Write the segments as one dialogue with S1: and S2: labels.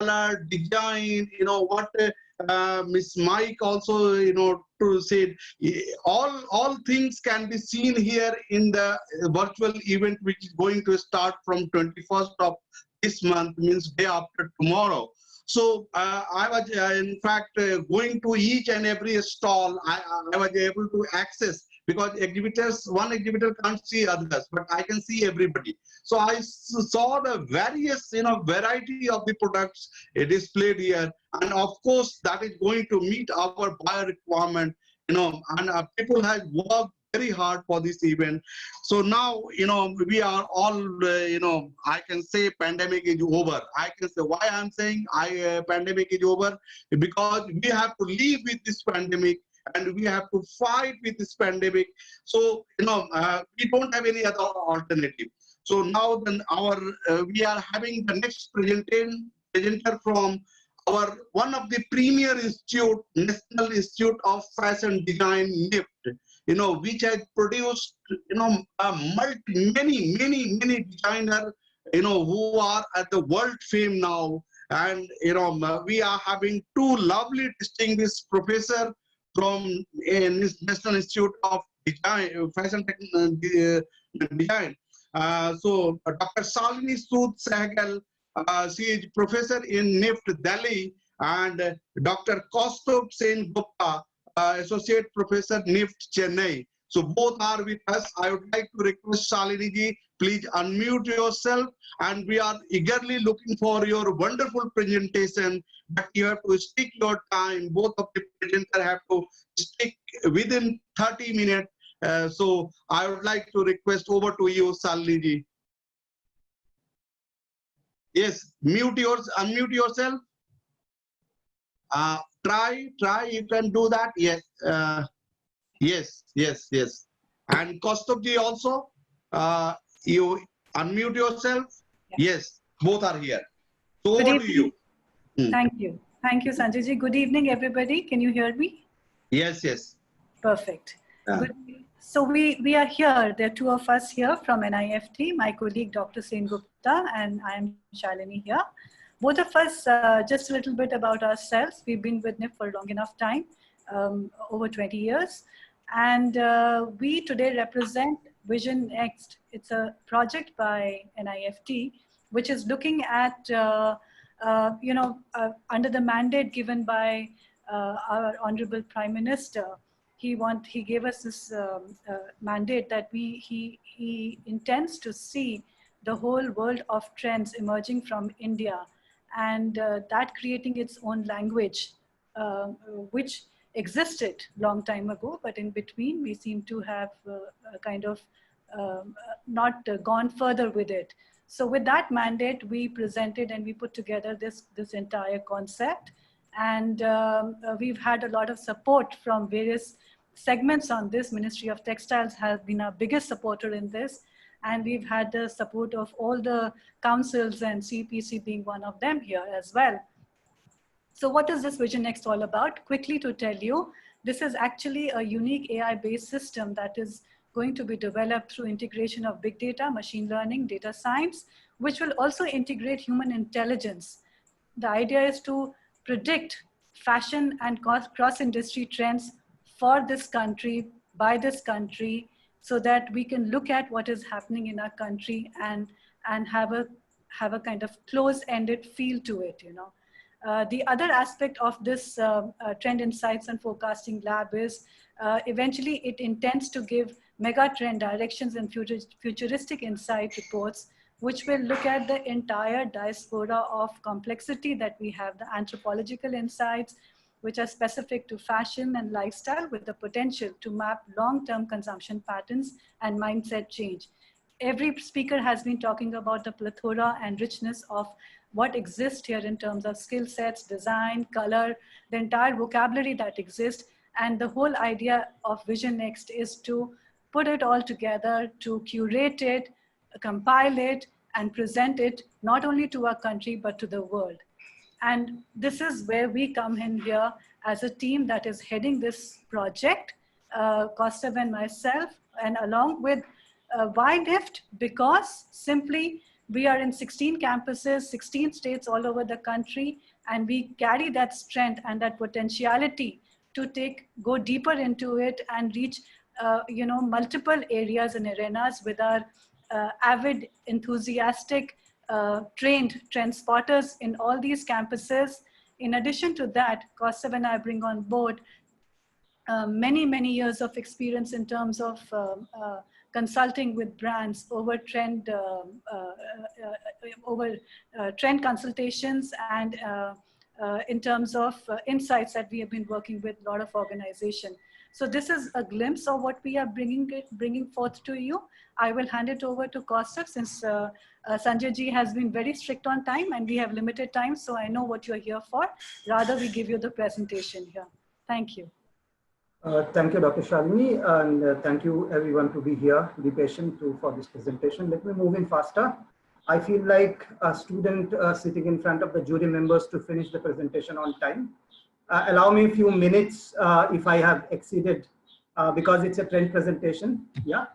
S1: color, design, what Miss Mike also, to say, all things can be seen here in the virtual event, which is going to start from 21st of this month, means day after tomorrow. So I was, in fact, going to each and every stall. I was able to access, because one exhibitor can't see others, but I can see everybody. So I saw the various, variety of the products displayed here, and of course that is going to meet our buyer requirement. And people have worked very hard for this event. So now, we are all, I can say pandemic is over. I can say why I'm saying pandemic is over, because we have to live with this pandemic and we have to fight with this pandemic. So, we don't have any other alternative. So now then we are having the next presenter from one of the premier institute, National Institute of Fashion Design, NIFT, which has produced, many designers, who are at the world fame now. And, we are having two lovely distinguished professors from National Institute of Design, Design. So Dr. Shalini Sood Sehgal, she is professor in NIFT Delhi, and Dr. Kaustubh Sen Gupta, associate professor NIFT Chennai. So both are with us. I would like to request Shalini ji, please unmute yourself, and we are eagerly looking for your wonderful presentation. But you have to stick your time. Both of the presenters have to stick within 30 minutes. So I would like to request, over to you, Shalini ji. Yes, unmute yourself. Try, you can do that. Yes, yes. And Kaustubh ji also, you unmute yourself. Yeah. Yes, both are here. So over to you.
S2: Thank you, Sanjay ji. Good evening, everybody. Can you hear me?
S1: Yes.
S2: Perfect. So we are here. There are two of us here from NIFT, my colleague Dr. Sen Gupta, and I am Shalini here. Both of us, just a little bit about ourselves. We've been with NIFT for long enough time, over 20 years. And we today represent Vision Next. It's a project by NIFT, which is looking at, under the mandate given by our Honorable Prime Minister. He gave us this mandate that he intends to see the whole world of trends emerging from India, and that creating its own language, which existed long time ago, but in between we seem to have kind of not gone further with it. So with that mandate, we presented and we put together this entire concept, and we've had a lot of support from various segments on this. Ministry of Textiles has been our biggest supporter in this, and we've had the support of all the councils, and CPC being one of them here as well. So what is this Vision Next all about? Quickly to tell you, this is actually a unique AI-based system that is going to be developed through integration of big data, machine learning, data science, which will also integrate human intelligence. The idea is to predict fashion and cross-industry trends for this country, by this country, so that we can look at what is happening in our country and have a kind of close-ended feel to it, The other aspect of this Trend Insights and Forecasting Lab is eventually it intends to give mega trend directions and futuristic insight reports, which will look at the entire diaspora of complexity that we have, the anthropological insights, which are specific to fashion and lifestyle, with the potential to map long-term consumption patterns and mindset change. Every speaker has been talking about the plethora and richness of what exists here in terms of skill sets, design, color, the entire vocabulary that exists. And the whole idea of Vision Next is to put it all together, to curate it, compile it, and present it not only to our country, but to the world. And this is where we come in here as a team that is heading this project, Kaustubh and myself, and along with why NIFT? Because simply We are in 16 campuses, 16 states all over the country, and we carry that strength and that potentiality to go deeper into it and reach multiple areas and arenas with our avid, enthusiastic, trained transporters in all these campuses. In addition to that, Kaustav and I bring on board many years of experience in terms of consulting with brands over trend consultations, and in terms of insights that we have been working with a lot of organizations. So this is a glimpse of what we are bringing forth to you. I will hand it over to Kaustav, since Sanjay ji has been very strict on time and we have limited time. So I know what you're here for. Rather, we give you the presentation here. Thank you.
S3: Thank you, Dr. Shalini, and thank you everyone to be here, to be patient for this presentation. Let me move in faster. I feel like a student sitting in front of the jury members to finish the presentation on time. Allow me a few minutes if I have exceeded, because it's a trend presentation. Yeah.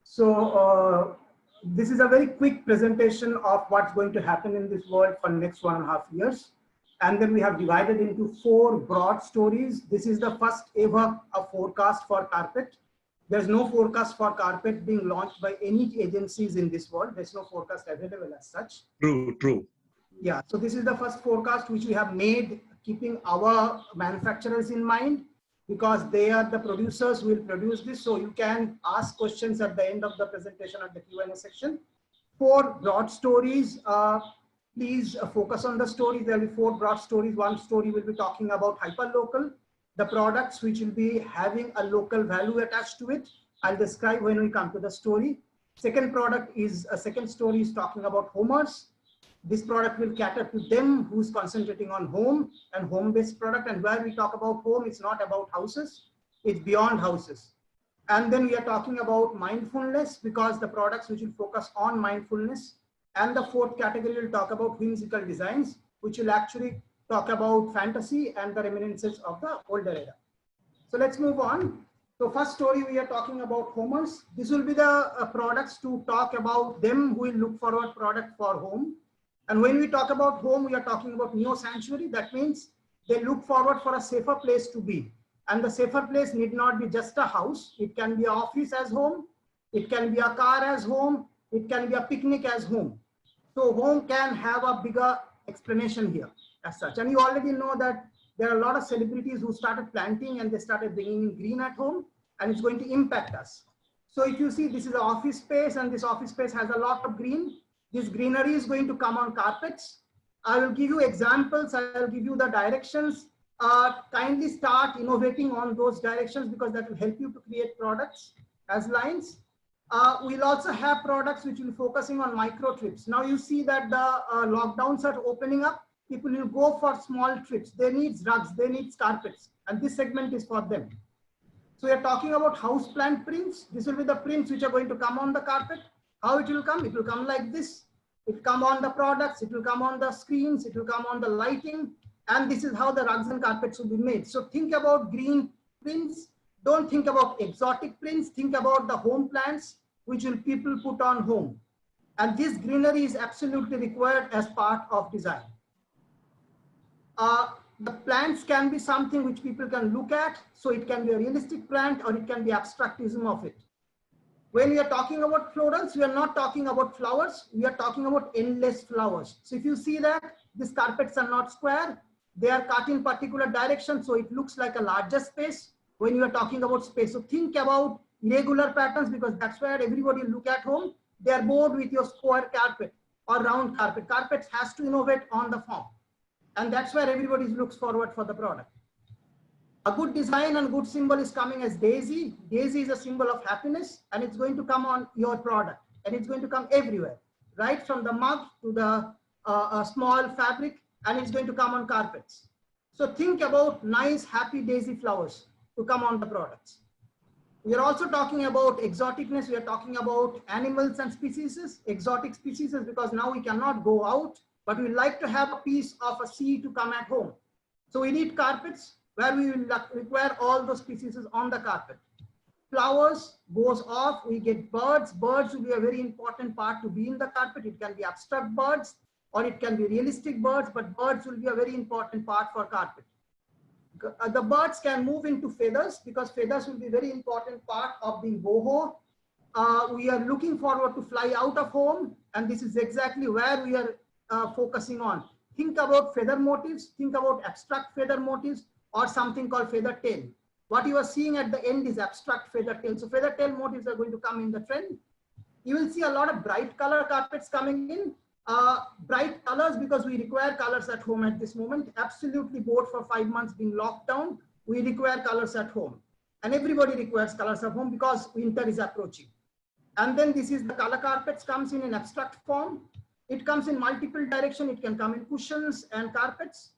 S3: So this is a very quick presentation of what's going to happen in this world for the next 1.5 years. And then we have divided into 4 broad stories. This is the first ever forecast for carpet. There's no forecast for carpet being launched by any agencies in this world. There's no forecast available as such.
S1: True.
S3: Yeah, so this is the first forecast which we have made, keeping our manufacturers in mind, because they are the producers who will produce this. So you can ask questions at the end of the presentation at the Q&A section. 4 broad stories. Please focus on the stories. There will be 4 broad stories. One story will be talking about hyperlocal, the products which will be having a local value attached to it. I'll describe when we come to the story. Second story is talking about homers. This product will cater to them who's concentrating on home and home-based product. And where we talk about home, it's not about houses, it's beyond houses. And then we are talking about mindfulness, because the products which will focus on mindfulness. And the 4th category will talk about whimsical designs, which will actually talk about fantasy and the reminiscences of the older era. So let's move on. So first story, we are talking about homers. This will be the products to talk about them who will look forward product for home. And when we talk about home, we are talking about neo-sanctuary. That means they look forward for a safer place to be. And the safer place need not be just a house. It can be an office as home. It can be a car as home. It can be a picnic as home. So home can have a bigger explanation here as such. And you already know that there are a lot of celebrities who started planting and they started bringing in green at home, and it's going to impact us. So if you see, this is an office space, and this office space has a lot of green. This greenery is going to come on carpets. I will give you examples. I will give you the directions. Kindly start innovating on those directions, because that will help you to create products as lines. We'll also have products which will be focusing on micro trips. Now you see that the lockdowns are opening up. People will go for small trips. They need rugs, they need carpets, and this segment is for them. So we are talking about house plant prints. This will be the prints which are going to come on the carpet. How it will come? It will come like this. It will come on the products. It will come on the screens. It will come on the lighting. And this is how the rugs and carpets will be made. So think about green prints. Don't think about exotic prints. Think about the home plants which will people put on home. And this greenery is absolutely required as part of design. The plants can be something which people can look at. So it can be a realistic plant, or it can be abstractism of it. When we are talking about florals, we are not talking about flowers. We are talking about endless flowers. So if you see that these carpets are not square, they are cut in particular direction. So it looks like a larger space when you are talking about space. So think about irregular patterns, because that's where everybody look at home. They are bored with your square carpet or round carpet. Carpets has to innovate on the form. And that's where everybody looks forward for the product. A good design and good symbol is coming as daisy. Daisy is a symbol of happiness, and it's going to come on your product, and it's going to come everywhere, right from the mug to the small fabric, and it's going to come on carpets. So think about nice, happy daisy flowers to come on the products. We are also talking about exoticness. We are talking about animals and species, exotic species, because now we cannot go out, but we like to have a piece of a sea to come at home. So we need carpets where we will require all those species on the carpet. flowers goes off, we get birds. Birds will be a very important part to be in the carpet. It can be abstract birds or it can be realistic birds, but birds will be a very important part for carpet. The birds can move into feathers because feathers will be very important part of the boho. We are looking forward to fly out of home, and this is exactly where we are focusing on. Think about feather motifs, think about abstract feather motifs, or something called feather tail. What you are seeing at the end is abstract feather tail. So feather tail motifs are going to come in the trend. You will see a lot of bright color carpets coming in. Bright colors because we require colors at home at this moment. Absolutely bored for 5 months being locked down. We require colors at home. And everybody requires colors at home because winter is approaching. And then this is the color carpets comes in an abstract form. It comes in multiple direction. It can come in cushions and carpets.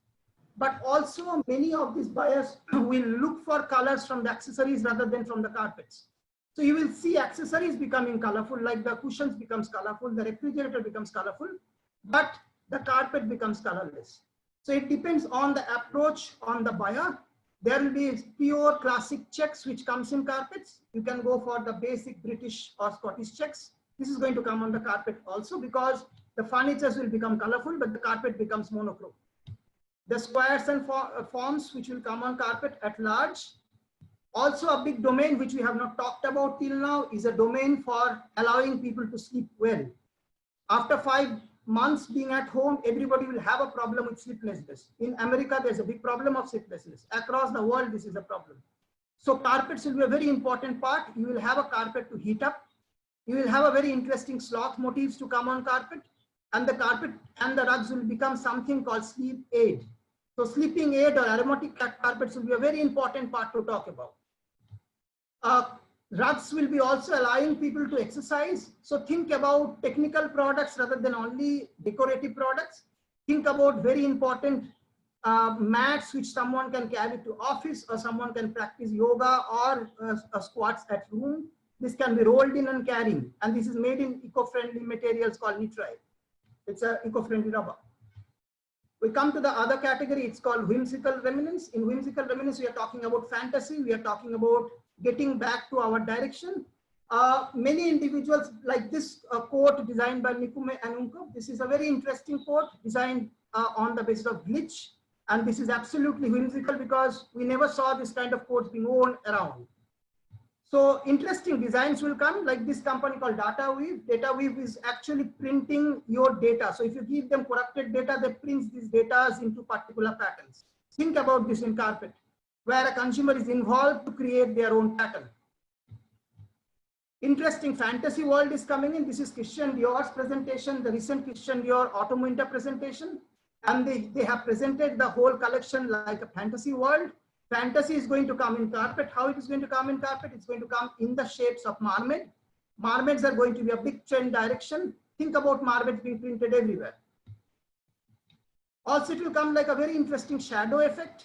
S3: But also many of these buyers will look for colors from the accessories rather than from the carpets. So you will see accessories becoming colorful, like the cushions becomes colorful, the refrigerator becomes colorful, but the carpet becomes colorless. So it depends on the approach on the buyer. There will be pure classic checks which comes in carpets. You can go for the basic British or Scottish checks. This is going to come on the carpet also because the furnitures will become colorful, but the carpet becomes monochrome. The squares and forms which will come on carpet at large. Also a big domain which we have not talked about till now is a domain for allowing people to sleep well. After 5 months being at home, everybody will have a problem with sleeplessness. In America, there's a big problem of sleeplessness. Across the world, this is a problem. So carpets will be a very important part. You will have a carpet to heat up. You will have a very interesting sloth motifs to come on carpet. And the carpet and the rugs will become something called sleep aid. So sleeping aid or aromatic carpets will be a very important part to talk about. Rugs will be also allowing people to exercise. So think about technical products rather than only decorative products. Think about very important mats which someone can carry to office or someone can practice yoga or squats at home. This can be rolled in and carrying. And this is made in eco-friendly materials called nitrile. It's an eco-friendly rubber. We come to the other category. It's called whimsical remnants. In whimsical remnants, we are talking about fantasy. We are talking about getting back to our direction. Many individuals like this quote designed by Nikume Anunko. This is a very interesting quote designed on the basis of glitch. And this is absolutely whimsical because we never saw this kind of quotes being worn around. So interesting designs will come like this company called DataWeave. DataWeave is actually printing your data. So if you give them corrupted data, they print these data into particular patterns. Think about this in carpet, where a consumer is involved to create their own pattern. Interesting fantasy world is coming in. This is Christian Dior's presentation, the recent Christian Dior autumn winter presentation. And they have presented the whole collection like a fantasy world. Fantasy is going to come in carpet. How it is going to come in carpet? It's going to come in the shapes of mermaid. Mermaids are going to be a big trend direction. Think about mermaids being printed everywhere. Also, it will come like a very interesting shadow effect.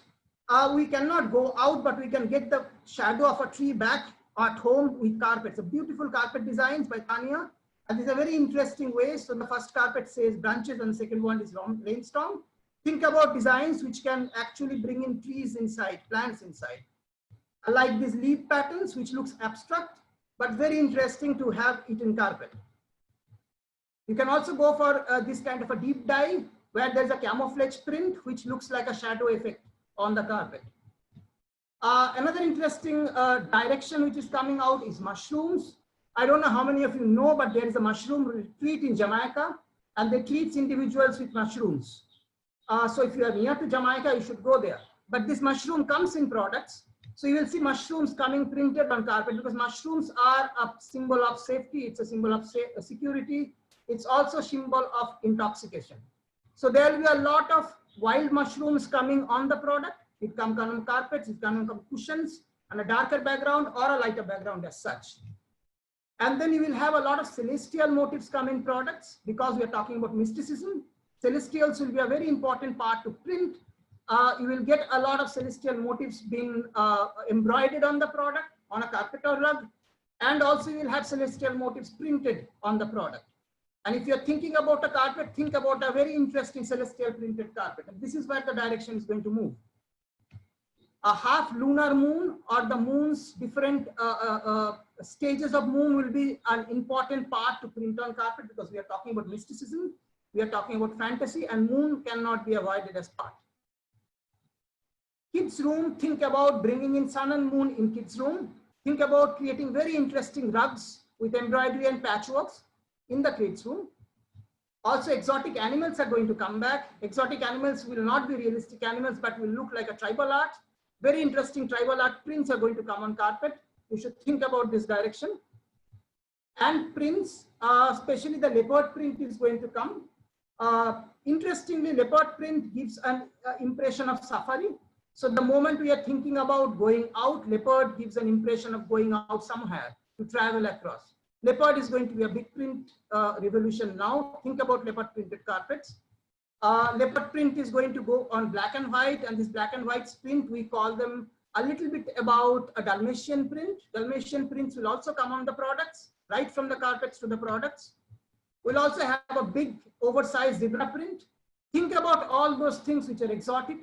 S3: We cannot go out, but we can get the shadow of a tree back at home with carpets. A beautiful carpet designs by Tanya. And these are very interesting ways. So the first carpet says branches and the second one is rainstorm. Think about designs which can actually bring in trees inside, plants inside. I like these leaf patterns, which looks abstract, but very interesting to have it in carpet. You can also go for this kind of a deep dive where there's a camouflage print, which looks like a shadow effect on the carpet. Another interesting direction which is coming out is mushrooms. I don't know how many of you know, but there is a mushroom retreat in Jamaica, and they treat individuals with mushrooms. So if you are near to Jamaica, you should go there. But this mushroom comes in products. So you will see mushrooms coming printed on carpet because mushrooms are a symbol of safety. It's a symbol of security. It's also a symbol of intoxication. So there will be a lot of wild mushrooms coming on the product. It can come on carpets, it can come on cushions, and a darker background or a lighter background as such. And then you will have a lot of celestial motifs come in products because we are talking about mysticism. Celestials will be a very important part to print. You will get a lot of celestial motifs being embroidered on the product, on a carpet or rug. And also you will have celestial motifs printed on the product. And if you're thinking about a carpet, think about a very interesting celestial printed carpet. And this is where the direction is going to move. a half lunar moon or the moon's different stages of moon will be an important part to print on carpet, because we are talking about mysticism, we are talking about fantasy, and moon cannot be avoided as part. Kids room, think about bringing in sun and moon in kids room. Think about creating very interesting rugs with embroidery and patchworks in the kids room. Also, exotic animals are going to come back. Exotic animals will not be realistic animals, but will look like a tribal art. Very interesting tribal art prints are going to come on carpet. You should think about this direction. And prints, especially the leopard print is going to come. Interestingly, leopard print gives an impression of safari. So the moment we are thinking about going out, leopard gives an impression of going out somewhere to travel across. Leopard is going to be a big print revolution now. Think about leopard printed carpets. Leopard print is going to go on black and white, and this black and white print, we call them a little bit about a Dalmatian print. Dalmatian prints will also come on the products, right from the carpets to the products. We'll also have a big oversized zebra print. Think about all those things which are exotic,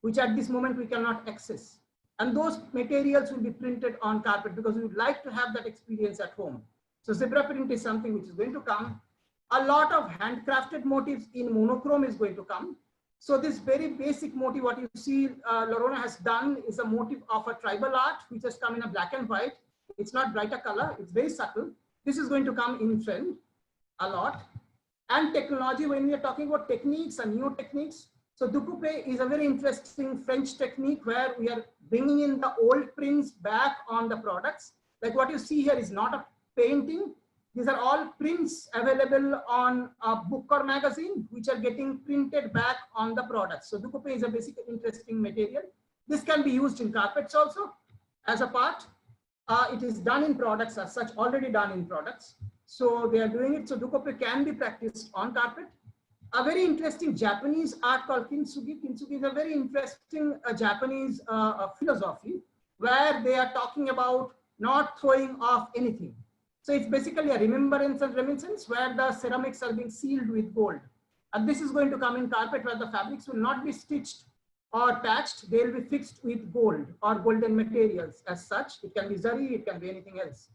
S3: which at this moment we cannot access. And those materials will be printed on carpet because we would like to have that experience at home. So zebra print is something which is going to come. A lot of handcrafted motifs in monochrome is going to come. So this very basic motif, what you see Lorona has done is a motif of a tribal art, which has come in a black and white. It's not brighter color, it's very subtle. This is going to come in trend a lot. And technology, when we are talking about techniques and new techniques, so Ducoupé is a very interesting French technique where we are bringing in the old prints back on the products. Like what you see here is not a painting. These are all prints available on a book or magazine, which are getting printed back on the products. So Ducoupé is a basic interesting material. This can be used in carpets also as a part. It is done in products as such, already done in products. So they are doing it. So Ducoupé can be practiced on carpet. A very interesting Japanese art called kintsugi. Kintsugi is a very interesting Japanese philosophy where they are talking about not throwing off anything. So it's basically a remembrance and reminiscence where the ceramics are being sealed with gold. And this is going to come in carpet where the fabrics will not be stitched or patched. They'll be fixed with gold or golden materials as such. It can be zari, it can be anything else.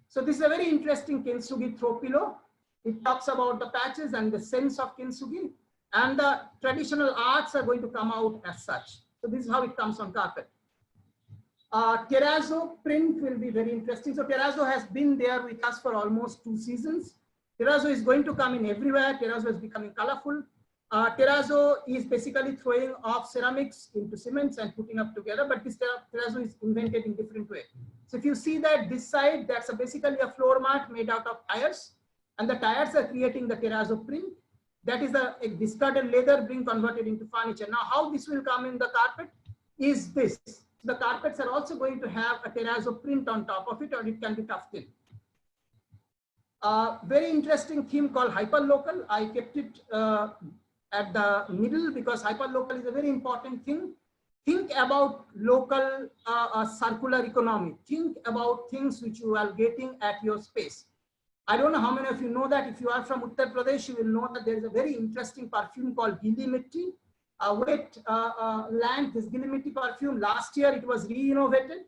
S3: So this is a very interesting kintsugi throw pillow. It talks about the patches and the sense of kintsugi, and the traditional arts are going to come out as such. So this is how it comes on carpet. Terrazzo print will be very interesting. So terrazzo has been there with us for almost 2 seasons. Terrazzo is going to come in everywhere. Terrazzo is becoming colorful. Terrazzo is basically throwing off ceramics into cements and putting up together, but this terrazzo is invented in different way. So if you see that this side, that's basically a floor mat made out of tires, and the tires are creating the terrazzo print. That is a discarded leather being converted into furniture. Now, how this will come in the carpet is this. The carpets are also going to have a terrazzo print on top of it, or it can be tufted. Very interesting theme called hyperlocal. I kept it at the middle because hyperlocal is a very important thing. Think about local circular economy. Think about things which you are getting at your space. I don't know how many of you know that. If you are from Uttar Pradesh, you will know that there is a very interesting perfume called Gili Mitti. A wet land, this Gili Mitti perfume, last year it was re-innovated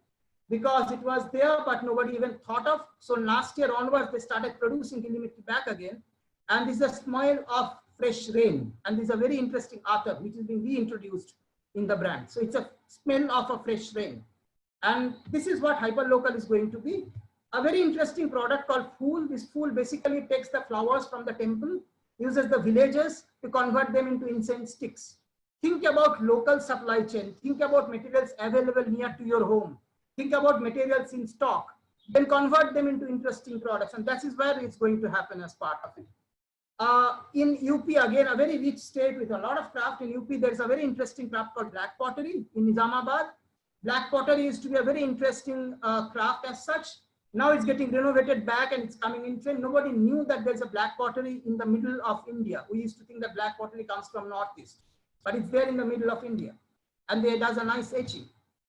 S3: because it was there, but nobody even thought of. So last year onwards, they started producing Gili Mitti back again. And this is a smell of fresh rain. And this is a very interesting attar, which is being reintroduced in the brand. So it's a smell of a fresh rain. And this is what hyperlocal is going to be. A very interesting product called Phool. This Phool basically takes the flowers from the temple, uses the villagers to convert them into incense sticks. Think about local supply chain. Think about materials available near to your home. Think about materials in stock. Then convert them into interesting products. And that is where it's going to happen as part of it. In UP, again, a very rich state with a lot of craft. In UP, there's a very interesting craft called black pottery in Nizamabad. Black pottery used to be a very interesting craft as such. Now it's getting renovated back and it's coming in trend. Nobody knew that there's a black pottery in the middle of India. We used to think that black pottery comes from Northeast. But it's there in the middle of India, and they does a nice etching.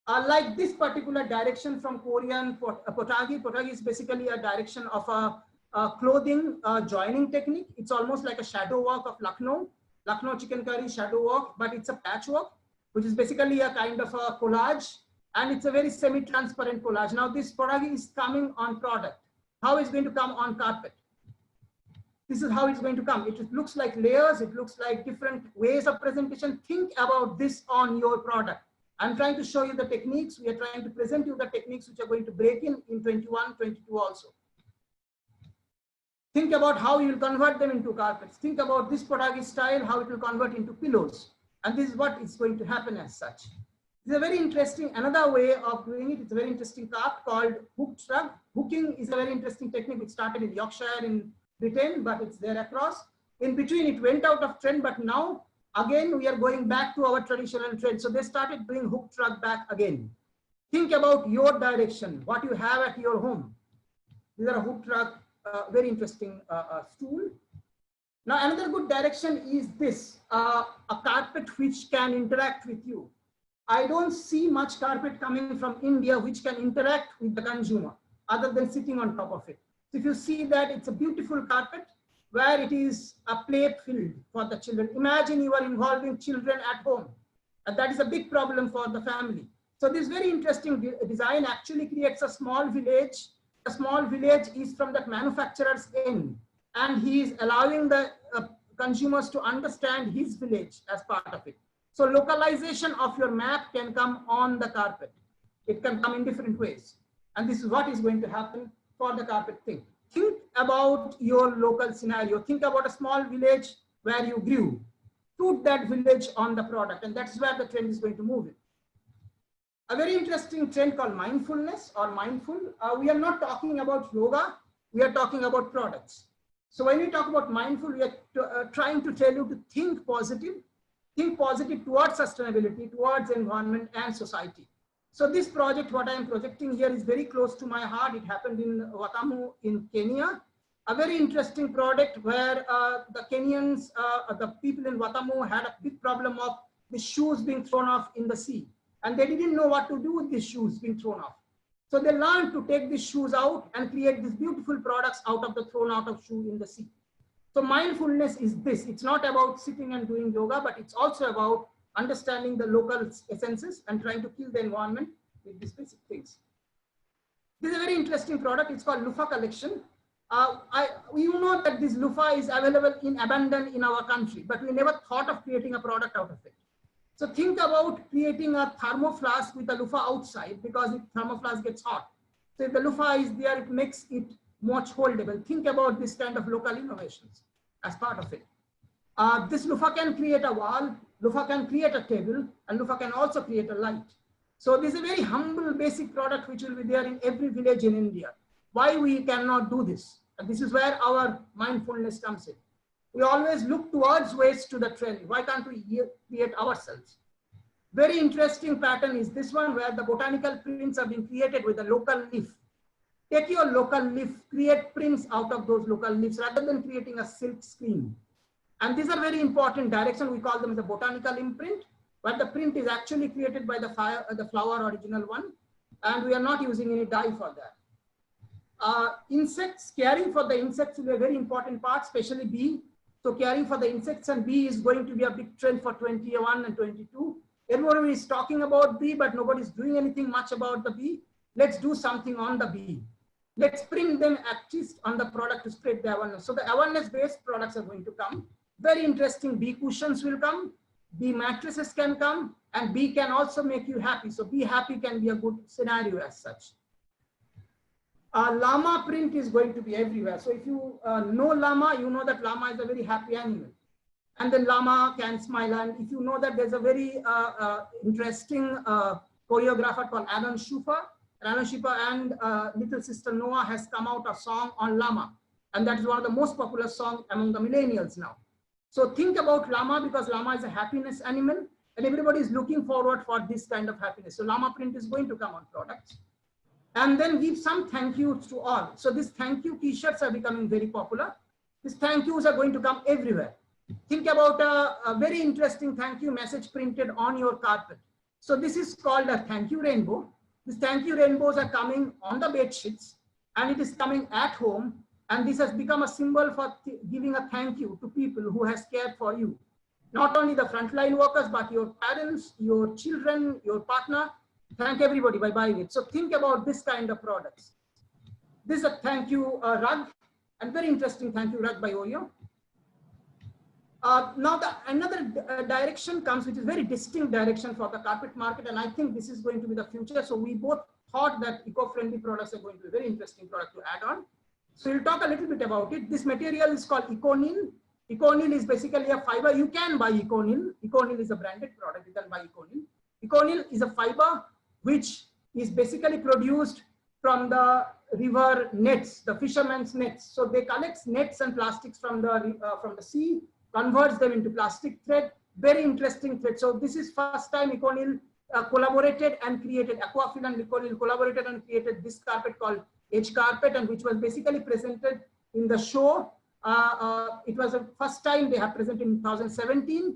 S3: Like this particular direction from Korean potagi. Potagi is basically a direction of a clothing joining technique. It's almost like a shadow work of Lucknow chicken curry shadow work, but it's a patchwork, which is basically a kind of a collage and it's a very semi-transparent collage. Now this product is coming on product. How is going to come on carpet? This is how it's going to come. It looks like layers. It looks like different ways of presentation. Think about this on your product. I'm trying to show you the techniques. We are trying to present you the techniques which are going to break in 21, 22 also. Think about how you will convert them into carpets. Think about this product style, how it will convert into pillows. And this is what is going to happen as such. It's a very interesting, another way of doing it. It's a very interesting craft called hooked rug. Hooking is a very interesting technique which started in Yorkshire in Britain, but it's there across. In between, it went out of trend, but now again we are going back to our traditional trend. So they started doing hooked rug back again. Think about your direction, what you have at your home. These are a hooked rug, very interesting stool. Now another good direction is this, a carpet which can interact with you. I don't see much carpet coming from India which can interact with the consumer other than sitting on top of it. So if you see that, it's a beautiful carpet where it is a play field for the children. Imagine you are involving children at home, and that is a big problem for the family. So this very interesting design actually creates a small village. A small village is from that manufacturer's end, and he is allowing the consumers to understand his village as part of it. So localization of your map can come on the carpet. It can come in different ways. And this is what is going to happen for the carpet thing. Think about your local scenario. Think about a small village where you grew. Put that village on the product, and that's where the trend is going to move in. A very interesting trend called mindfulness or mindful. We are not talking about yoga. We are talking about products. So when we talk about mindful, we are trying to tell you to think positive towards sustainability, towards environment and society. So this project, what I am projecting here, is very close to my heart. It happened in Watamu in Kenya. A very interesting project where the Kenyans, the people in Watamu had a big problem of the shoes being thrown off in the sea. And they didn't know what to do with these shoes being thrown off. So they learned to take these shoes out and create these beautiful products out of the thrown out of shoe in the sea. So mindfulness is this. It's not about sitting and doing yoga, but it's also about understanding the local essences and trying to kill the environment with these basic things. This is a very interesting product. It's called Loofah Collection. We know that this loofah is available in abundance in our country, but we never thought of creating a product out of it. So think about creating a thermoflask with a loofah outside, because if thermoflask gets hot. So if the loofah is there, it makes it much holdable. Think about this kind of local innovations as part of it. This loofah can create a wall, loofah can create a table, and loofah can also create a light. So this is a very humble basic product which will be there in every village in India. Why we cannot do this? And this is where our mindfulness comes in. We always look towards ways to the trend. Why can't we create ourselves? Very interesting pattern is this one, where the botanical prints are being created with a local leaf. Take your local leaf, create prints out of those local leaves rather than creating a silk screen. And these are very important direction. We call them the botanical imprint, but the print is actually created by the flower original one. And we are not using any dye for that. Insects, caring for the insects will be a very important part, especially bee. So caring for the insects and bee is going to be a big trend for 21 and 22. Everyone is talking about bee, but nobody is doing anything much about the bee. Let's do something on the bee. Let's print them at least on the product to spread the awareness. So the awareness-based products are going to come. Very interesting bee cushions will come. Bee mattresses can come, and bee can also make you happy. So be happy can be a good scenario as such. Llama print is going to be everywhere. So if you know llama, you know that llama is a very happy animal. And then llama can smile. And if you know that there's a very interesting choreographer called Alan Schufer. Alan Schufer and little sister Noah has come out a song on llama. And that is one of the most popular songs among the millennials now. So think about llama, because llama is a happiness animal and everybody is looking forward for this kind of happiness. So llama print is going to come on products. And then give some thank yous to all. So these thank you t-shirts are becoming very popular. These thank yous are going to come everywhere. Think about a very interesting thank you message printed on your carpet. So this is called a thank you rainbow. These thank you rainbows are coming on the bed sheets, and it is coming at home. And this has become a symbol for giving a thank you to people who has cared for you. Not only the frontline workers, but your parents, your children, your partner. Thank everybody by buying it. So think about this kind of products. This is a thank you rug, and very interesting thank you rug by Oreo. Now another direction comes, which is very distinct direction for the carpet market, and I think this is going to be the future. So we both thought that eco-friendly products are going to be a very interesting product to add on. So we'll talk a little bit about it. This material is called EcoNeil. EcoNeil is basically a fiber. You can buy EcoNeil. EcoNeil is a branded product. You can buy EcoNeil. EcoNeil is a fiber which is basically produced from the river nets, the fishermen's nets. So they collect nets and plastics from the sea, converts them into plastic thread. Very interesting thread. So this is first time EcoNeil collaborated and created, Aquafil and EcoNeil collaborated and created this carpet called Edge Carpet, and which was basically presented in the show. It was the first time they have presented in 2017,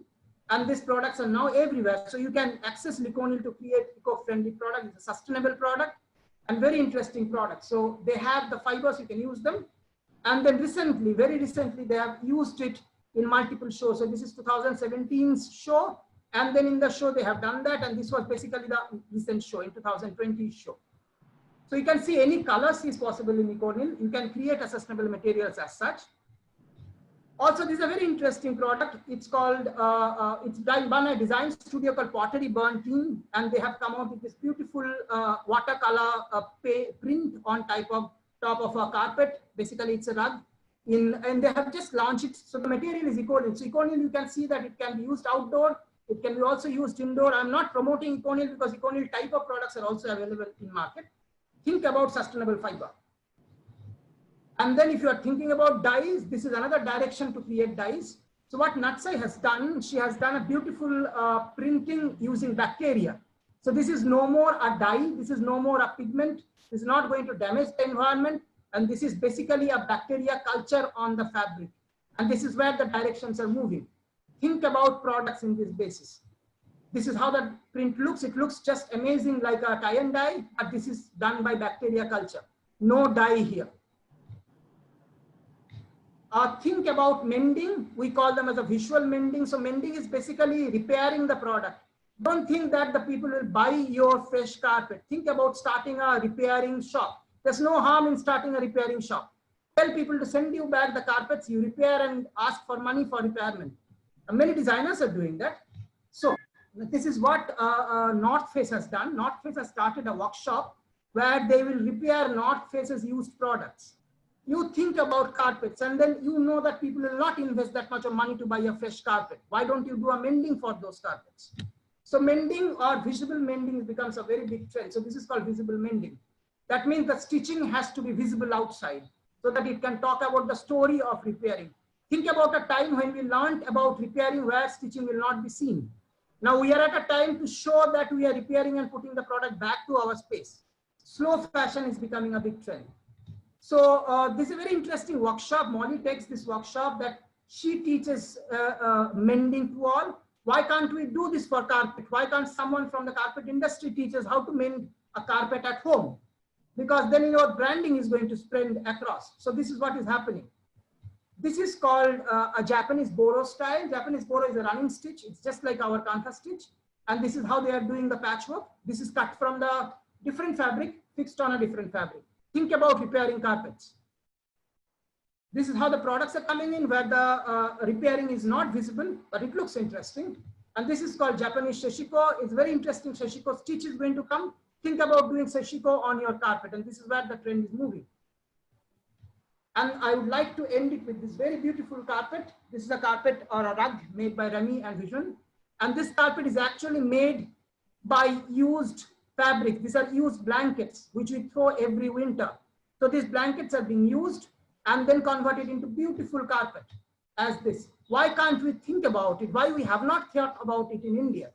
S3: and these products are now everywhere. So you can access EcoNeil to create eco-friendly product. It's a sustainable product and very interesting product. So they have the fibers, you can use them. And then recently, very recently, they have used it in multiple shows. So this is 2017's show. And then in the show, they have done that. And this was basically the recent show in 2020 show. So you can see any colors is possible in EcoNeil. You can create a sustainable materials as such. Also, this is a very interesting product. It's called, it's done by a design studio called Pottery Burn Team. And they have come out with this beautiful watercolor print on top of a carpet. Basically, it's a rug. And they have just launched it. So the material is EcoNeil. So EcoNeil, you can see that it can be used outdoor. It can be also used indoor. I'm not promoting EcoNeil because EcoNeil type of products are also available in market. Think about sustainable fiber. And then if you are thinking about dyes, this is another direction to create dyes. So what Natsai has done, she has done a beautiful printing using bacteria. So this is no more a dye. This is no more a pigment. This is not going to damage the environment. And this is basically a bacteria culture on the fabric. And this is where the directions are moving. Think about products in this basis. This is how the print looks. It looks just amazing like a tie and dye, but this is done by bacteria culture. No dye here. Think about mending. We call them as a visual mending. So mending is basically repairing the product. Don't think that the people will buy your fresh carpet. Think about starting a repairing shop. There's no harm in starting a repairing shop. Tell people to send you back the carpets, you repair and ask for money for repairment. Many designers are doing that. So this is what North Face has done. North Face has started a workshop where they will repair North Face's used products. You think about carpets and then you know that people will not invest that much of money to buy a fresh carpet. Why don't you do a mending for those carpets? So mending or visible mending becomes a very big trend. So this is called visible mending. That means the stitching has to be visible outside so that it can talk about the story of repairing. Think about a time when we learned about repairing where stitching will not be seen. Now we are at a time to show that we are repairing and putting the product back to our space. Slow fashion is becoming a big trend. So this is a very interesting workshop. Molly takes this workshop that she teaches mending to all. Why can't we do this for carpet? Why can't someone from the carpet industry teach us how to mend a carpet at home? Because then your branding is going to spread across. So this is what is happening. This is called a Japanese Boro style. Japanese Boro is a running stitch. It's just like our Kantha stitch. And this is how they are doing the patchwork. This is cut from the different fabric, fixed on a different fabric. Think about repairing carpets. This is how the products are coming in where the repairing is not visible, but it looks interesting. And this is called Japanese Seshiko. It's very interesting. Seshiko stitch is going to come. Think about doing Seshiko on your carpet. And this is where the trend is moving. And I would like to end it with this very beautiful carpet. This is a carpet or a rug made by Rami and Vision. And this carpet is actually made by used fabric. These are used blankets, which we throw every winter. So these blankets are being used and then converted into beautiful carpet as this. Why can't we think about it? Why we have not thought about it in India,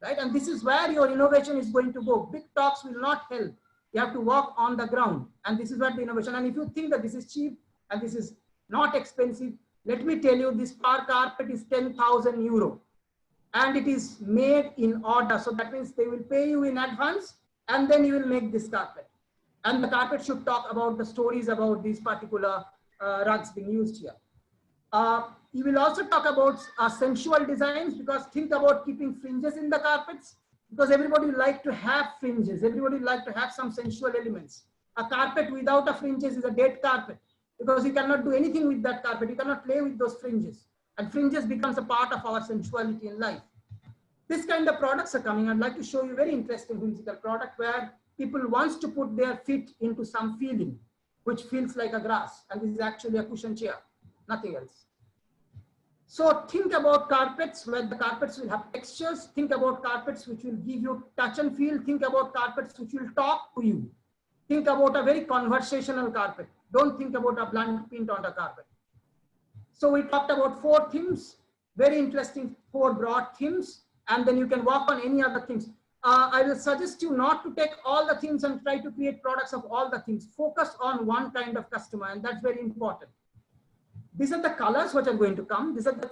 S3: right? And this is where your innovation is going to go. Big talks will not help. You have to walk on the ground. And this is what the innovation. And if you think that this is cheap and this is not expensive, let me tell you, this per carpet is 10,000 euro. And it is made in order. So that means they will pay you in advance and then you will make this carpet. And the carpet should talk about the stories about these particular rugs being used here. You will also talk about sensual designs, because think about keeping fringes in the carpets. because everybody like to have fringes. Everybody like to have some sensual elements. A carpet without a fringes is a dead carpet, because you cannot do anything with that carpet. You cannot play with those fringes, and fringes becomes a part of our sensuality in life. This kind of products are coming. I'd like to show you a very interesting whimsical product where people wants to put their feet into some feeling, which feels like a grass. And this is actually a cushion chair, nothing else. So think about carpets where the carpets will have textures. Think about carpets which will give you touch and feel. Think about carpets which will talk to you. Think about a very conversational carpet. Don't think about a blunt print on the carpet. So we talked about 4 themes, very interesting 4 broad themes, and then you can work on any other things. I will suggest you not to take all the themes and try to create products of all the themes. Focus on one kind of customer, and that's very important. These are the colors which are going to come. These are the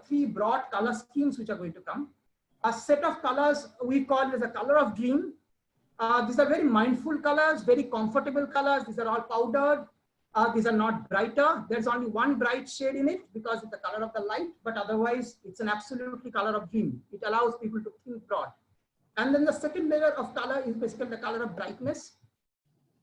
S3: 3 broad color schemes which are going to come. A set of colors we call it as a color of dream. These are very mindful colors, very comfortable colors. These are all powdered. These are not brighter. There's only one bright shade in it because it's the color of the light, but otherwise it's an absolutely color of dream. It allows people to think broad. And then the second layer of color is basically the color of brightness.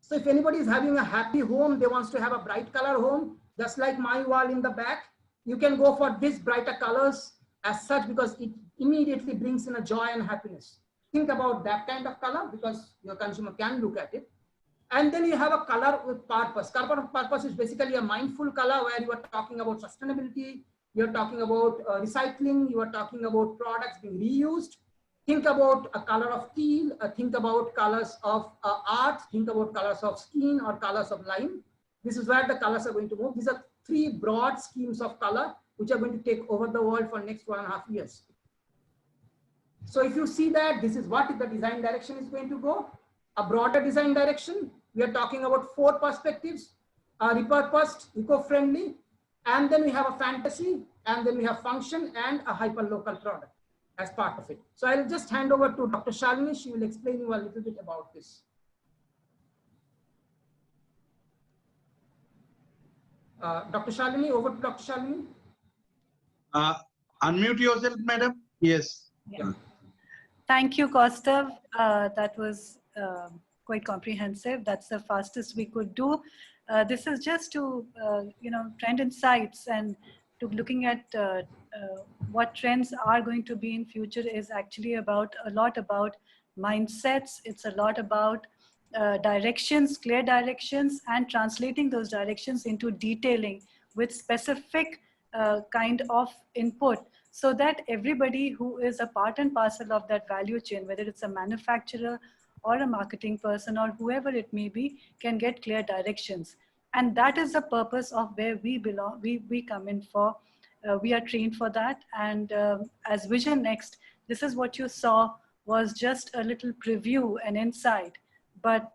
S3: So if anybody is having a happy home, they wants to have a bright color home, just like my wall in the back, you can go for these brighter colors as such, because it immediately brings in a joy and happiness. Think about that kind of color because your consumer can look at it. And then you have a color with purpose. Color of purpose is basically a mindful color where you are talking about sustainability, you're talking about recycling, you are talking about products being reused. Think about a color of teal, think about colors of art, think about colors of skin or colors of lime. This is where the colors are going to move. These are 3 broad schemes of color which are going to take over the world for next 1.5 years. So if you see that, this is what the design direction is going to go. A broader design direction. We are talking about 4 perspectives, repurposed, eco-friendly, and then we have a fantasy, and then we have function and a hyper-local product as part of it. So I'll just hand over to Dr. Shalini. She will explain you a little bit about this. Dr. Shalini, over to Dr. Shalini.
S1: Unmute yourself, madam. Yes.
S2: Yeah. Thank you, Kaustav. That was quite comprehensive. That's the fastest we could do. This is just to, trend insights and to looking at what trends are going to be in future is actually about a lot about mindsets. It's a lot about directions, clear directions, and translating those directions into detailing with specific kind of input, so that everybody who is a part and parcel of that value chain, whether it's a manufacturer or a marketing person or whoever it may be, can get clear directions. And that is the purpose of where we belong, we come in for. We are trained for that. And as Vision Next, this is what you saw was just a little preview and insight. But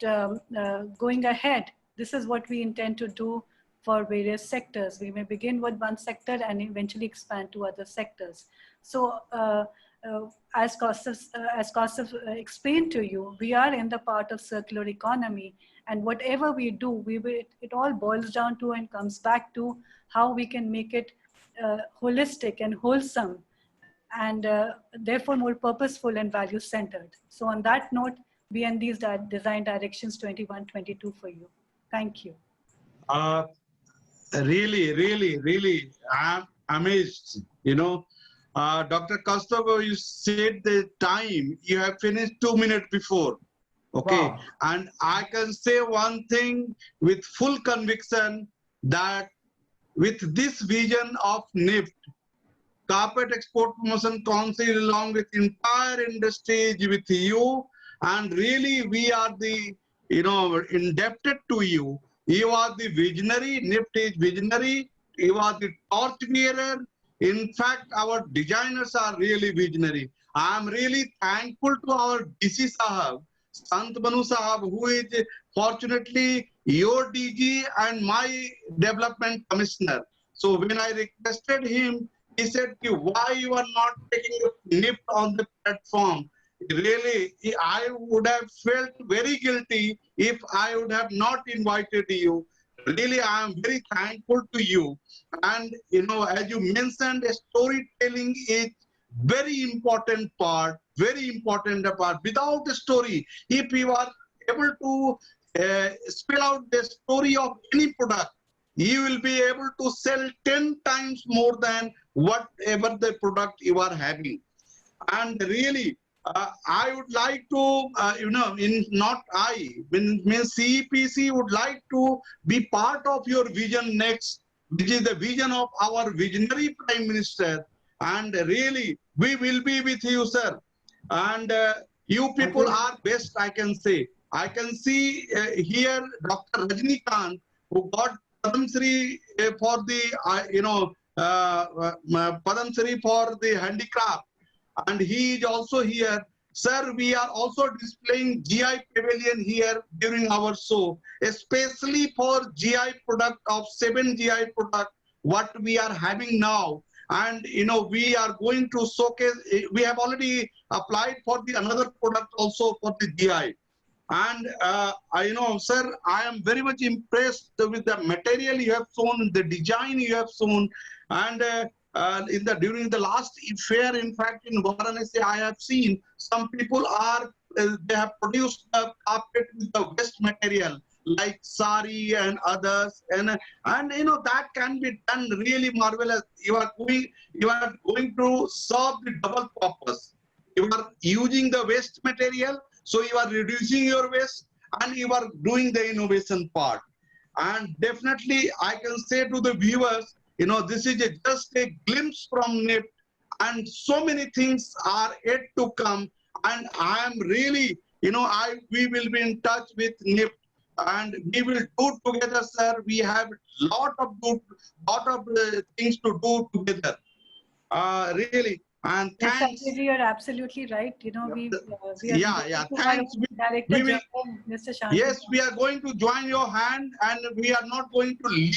S2: going ahead, this is what we intend to do for various sectors. We may begin with one sector and eventually expand to other sectors. So as Kaustav explained to you, we are in the part of circular economy, and whatever we do, it all boils down to and comes back to how we can make it holistic and wholesome, and therefore more purposeful and value-centered. So on that note, we end these design directions 21-22 for you. Thank you.
S1: Really, I'm amazed. Dr. Kaustav, you said the time, you have finished 2 minutes before. Okay.
S3: Wow.
S1: And I can say one thing with full conviction, that with this vision of NIFT, Carpet Export Promotion Council, along with entire industry, is with you, and really we are the, indebted to you. You are the visionary, NIFT is visionary, you are the torch bearer. In fact, our designers are really visionary. I am really thankful to our DC Sahab, Sant Banu Sahab, who is fortunately your DG and my development commissioner. So when I requested him, he said, why you are not taking a NIFT on the platform? Really, I would have felt very guilty if I would have not invited you. Really, I am very thankful to you. And, as you mentioned, storytelling is very important part very important part. Without a story, if you are able to spell out the story of any product, you will be able to sell 10 times more than whatever the product you are having. And really, I would like to, CEPC would like to be part of your vision next, which is the vision of our visionary Prime Minister. And really, we will be with you, sir. And you people are best, I can say. I can see here Dr. Rajnikant, who got Padam Shri for the, Padam Shri for the handicraft. And he is also here. Sir, we are also displaying GI pavilion here during our show, especially for GI product of 7 GI product, what we are having now. And, we are going to showcase, we have already applied for the another product also for the GI. And sir, I am very much impressed with the material you have shown, the design you have shown, and during the last fair, in fact, in Varanasi, I have seen some people are they have produced a carpet with the waste material like sari and others, and that can be done really marvelous. You are going to serve the double purpose. You are using the waste material, so you are reducing your waste, and you are doing the innovation part. And definitely, I can say to the viewers, this is just a glimpse from NIFT, and so many things are yet to come. And I am really, we will be in touch with NIFT, and we will do together, sir. We have lot of things to do together. Really. And
S2: Yes,
S1: thanks.
S2: Sanjay, you're absolutely right. We are
S1: Thanks.
S2: Director General, Mr. Shanti.
S1: Yes, we are going to join your hand, and we are not going to leave